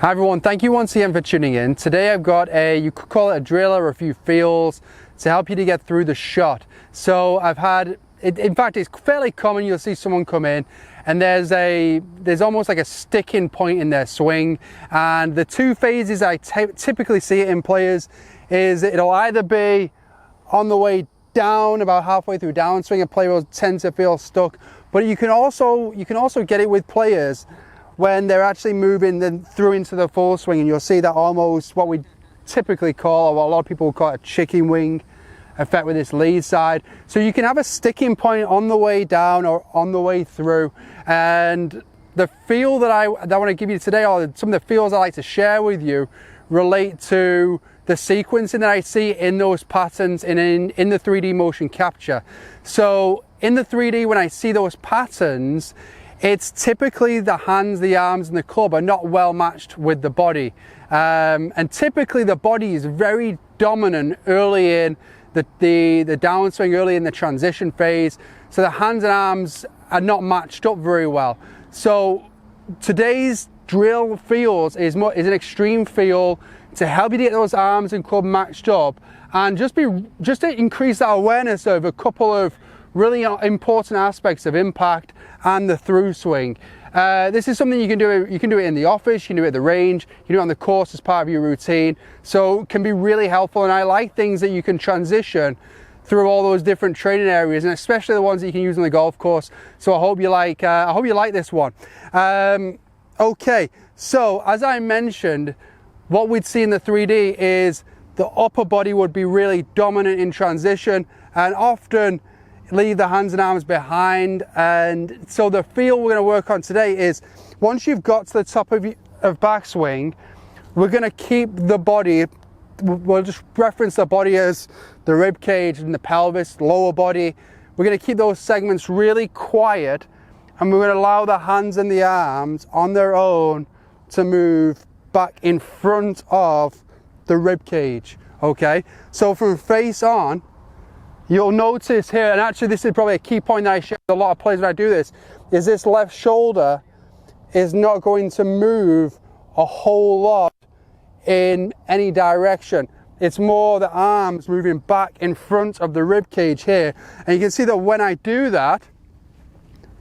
Hi everyone, thank you once again for tuning in. Today I've got you could call it a drill or a few feels to help you to get through the shot. So I've had, in fact it's fairly common, you'll see someone come in and there's almost like a sticking point in their swing, and the two phases I typically see it in players is it'll either be on the way down, about halfway through downswing, a player will tend to feel stuck, but you can also get it with players when they're actually moving then through into the full swing, and you'll see that almost what we typically call, or what a lot of people will call it, a chicken wing effect with this lead side. So you can have a sticking point on the way down or on the way through, and the feel that I want to give you today, or some of the feels I like to share with you, relate to the sequencing that I see in those patterns in the 3D motion capture. So in the 3D, when I see those patterns, it's typically the hands, the arms and the club are not well matched with the body. And typically the body is very dominant early in the downswing, early in the transition phase. So the hands and arms are not matched up very well. So today's drill feels is an extreme feel to help you to get those arms and club matched up, and just to increase that awareness of a couple of really important aspects of impact and the through swing. This is something you can do. You can do it in the office, you can do it at the range, you can do it on the course as part of your routine. So it can be really helpful, and I like things that you can transition through all those different training areas, and especially the ones that you can use on the golf course. So I hope you like this one. Okay, so as I mentioned, what we'd see in the 3D is the upper body would be really dominant in transition and often leave the hands and arms behind. And so the feel we're going to work on today is, once you've got to the top of backswing, we're going to keep the body, we'll just reference the body as the rib cage and the pelvis, lower body. We're going to keep those segments really quiet, and we're going to allow the hands and the arms on their own to move back in front of the rib cage. Okay, so from face on, you'll notice here, and actually this is probably a key point that I share with a lot of players when I do this, is this left shoulder is not going to move a whole lot in any direction. It's more the arms moving back in front of the rib cage here. And you can see that when I do that,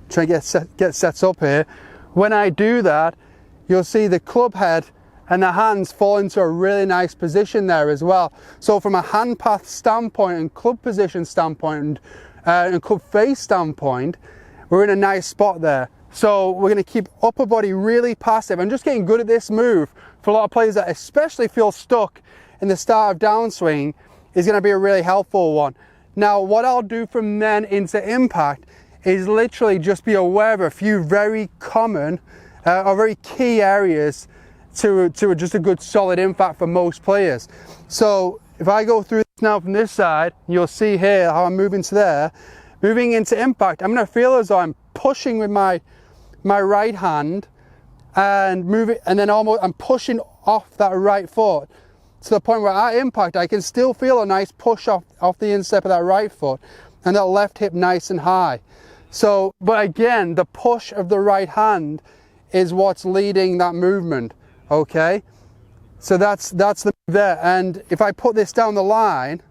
try and get set up here, when I do that, you'll see the club head and the hands fall into a really nice position there as well. So from a hand path standpoint and club position standpoint and club face standpoint, we're in a nice spot there. So we're going to keep upper body really passive, and just getting good at this move for a lot of players that especially feel stuck in the start of downswing is going to be a really helpful one. Now what I'll do from then into impact is literally just be aware of a few very common or very key areas to just a good solid impact for most players. So if I go through this now from this side, you'll see here how I'm moving to there. Moving into impact, I'm going to feel as though I'm pushing with my right hand and moving, and then almost I'm pushing off that right foot to the point where at impact I can still feel a nice push off the instep of that right foot, and that left hip nice and high. So, but again, the push of the right hand is what's leading that movement. Okay, so that's the move there. And if I put this down the line,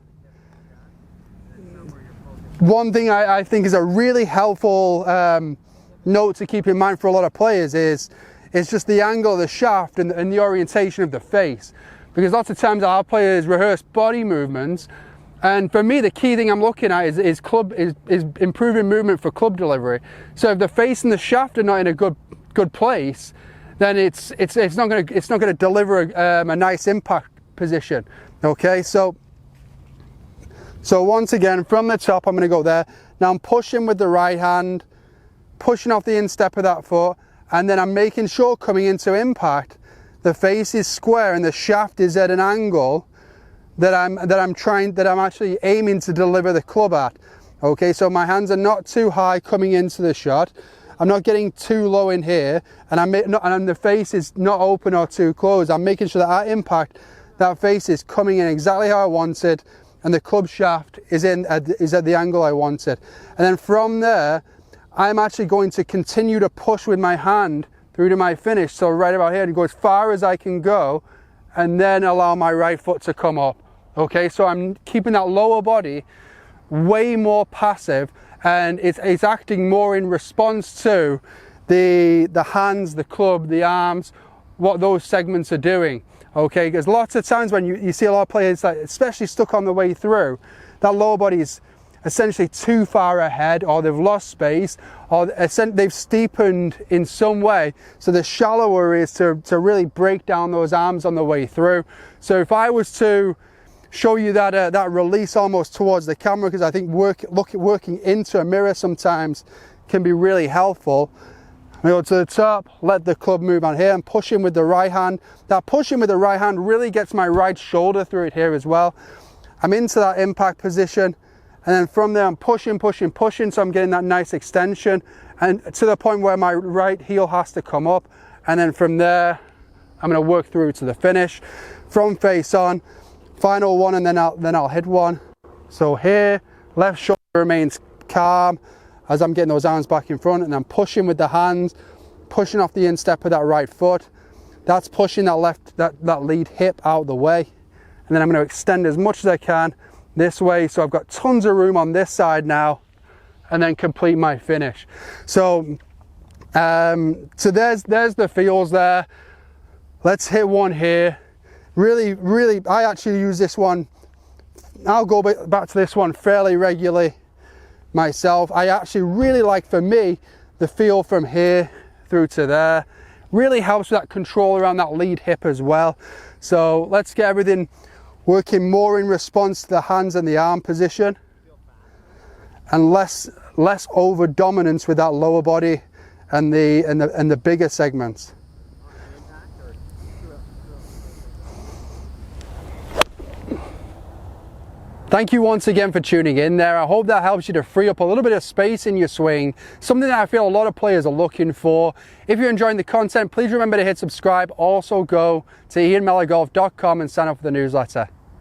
one thing I think is a really helpful note to keep in mind for a lot of players is just the angle of the shaft and the orientation of the face, because lots of times our players rehearse body movements, and for me the key thing I'm looking at is improving movement for club delivery. So if the face and the shaft are not in a good place, then it's not going to deliver a nice impact position. Okay, so once again from the top I'm going to go there. Now I'm pushing with the right hand, pushing off the instep of that foot, and then I'm making sure coming into impact the face is square and the shaft is at an angle that I'm actually aiming to deliver the club at. Okay, so my hands are not too high coming into the shot. I'm not getting too low in here, and the face is not open or too close. I'm making sure that at impact, that face is coming in exactly how I wanted, and the club shaft is at the angle I wanted. And then from there, I'm actually going to continue to push with my hand through to my finish. So right about here, to go as far as I can go, and then allow my right foot to come up. Okay, so I'm keeping that lower body way more passive, and it's acting more in response to the hands, the club, the arms, what those segments are doing. Okay, because lots of times when you see a lot of players, like, especially stuck on the way through, that lower body is essentially too far ahead, or they've lost space, or they've steepened in some way, so the shallower is to really break down those arms on the way through. So if I was to show you that release almost towards the camera, because I think working into a mirror sometimes can be really helpful. I go to the top, let the club move on here, and push in with the right hand. That pushing with the right hand really gets my right shoulder through it here as well. I'm into that impact position, and then from there I'm pushing, so I'm getting that nice extension, and to the point where my right heel has to come up, and then from there I'm going to work through to the finish from face on. Final one, and then I'll hit one. So here, left shoulder remains calm as I'm getting those arms back in front, and I'm pushing with the hands, pushing off the instep of that right foot. That's pushing that lead hip out the way, and then I'm going to extend as much as I can this way, so I've got tons of room on this side now, and then complete my finish. So there's the feels there. Let's hit one here. Really, I actually use this one. I'll go back to this one fairly regularly myself. I actually really like, for me, the feel from here through to there. Really helps with that control around that lead hip as well. So let's get everything working more in response to the hands and the arm position, and less over dominance with that lower body and the bigger segments. Thank you once again for tuning in there. I hope that helps you to free up a little bit of space in your swing, something that I feel a lot of players are looking for. If you're enjoying the content, please remember to hit subscribe. Also go to ianmellorgolf.com and sign up for the newsletter.